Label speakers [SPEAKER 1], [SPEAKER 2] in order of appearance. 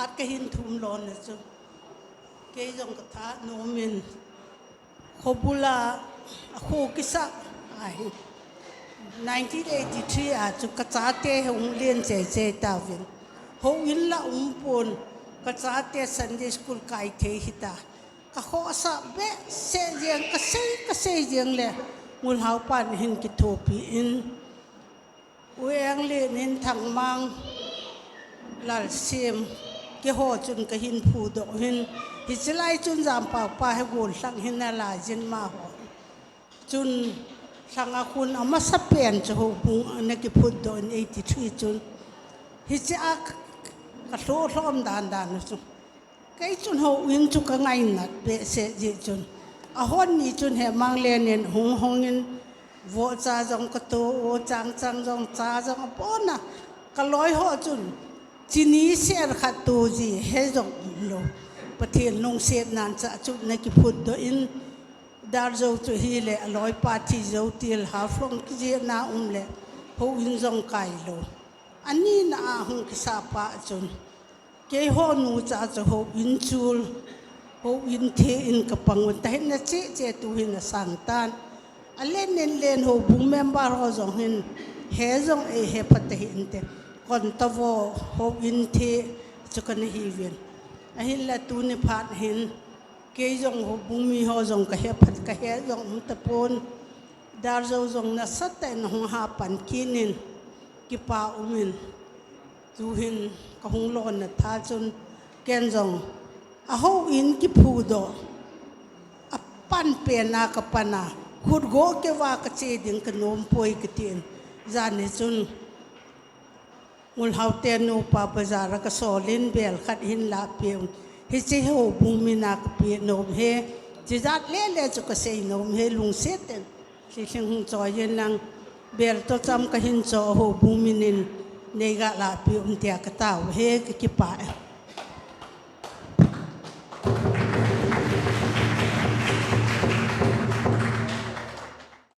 [SPEAKER 1] าดก็หินทุ่มร้อนนะจ๊ะเกยจงกระทะโนมินขบุลาโคกิสะไอ1983อาจุกระจาเตะหงเลียนเจเจตาวินหงอินละปุนกระจาเตะซันเดย์สคูลไกเทหิตากะโคอาเบะเสียงกะเสียงเลยมุลหาวปันหินกิโทปีอินเวียงเลียนินทางมังลาเซียมเกี่ยวจุนกะหินผูดหินฮิจไลจุนจามปากปาให้กุลสังหินนาลาจินมาหัวจุนสังอาคุณอามาสเปียนจะหูบุงนักพูดโดน83จุนฮิจอักกะโลล้อมดานจุนไกจุนหูวินจุกไงนัดเบสเจจุนอาหอนนี้จุนเหมังเลนินหงอินวอจ้าจงกระโตวจังจงจ้าจงปอนะกะลอยหัวจุนจีนีเสียขัดตัวจีเฮจงโลประเทศลงเสียนันจะจุดนักพูดโดอินดาร์โจตุฮีเลลอยปาติโจติลฮาฟงกิเจนาเลหูอินจงไกโลอันนี้น่าหงกิสาปะจุนเกี่ยวนูจะจะหูอินจูลหูอินเทอินกับปังวันแต่เห็นนะเจตุหินสังตันอันเล่นหูบุ้งเมมบาร์เขาจงหินเฮจงเฮปัตหินเตก่อนตะวหูอินเทจุกันฮีเวียนอันหินละตูนิพาดหินเกี่ยจงหูบุ้งมีเขาจงกะเฮปัตกะเฮจงมุตปนดาร์จงนัสเตนหงหาปันกินินกิปาอุมินจูหินกหงลอนนะท่าจนแกนจงอาหูอินกิพูดอปันเปียนากับปนาขุดโกเกว่ากระเจดิงขนมป่วยกตินจานิจุนมุลฮาวเตนูปาปจาระกโซลินเบลขัดหินลาเปียงฮิจิโฮบุงมินักเปียนมเฮจิจัดเล่จุกเซยนมเฮลุงเซตเนสิเชิงจอยยันนังเบลตัวจำกหินจอโฮบุงมินินเนกาลาเปียงเตียกตาวเฮกิปะ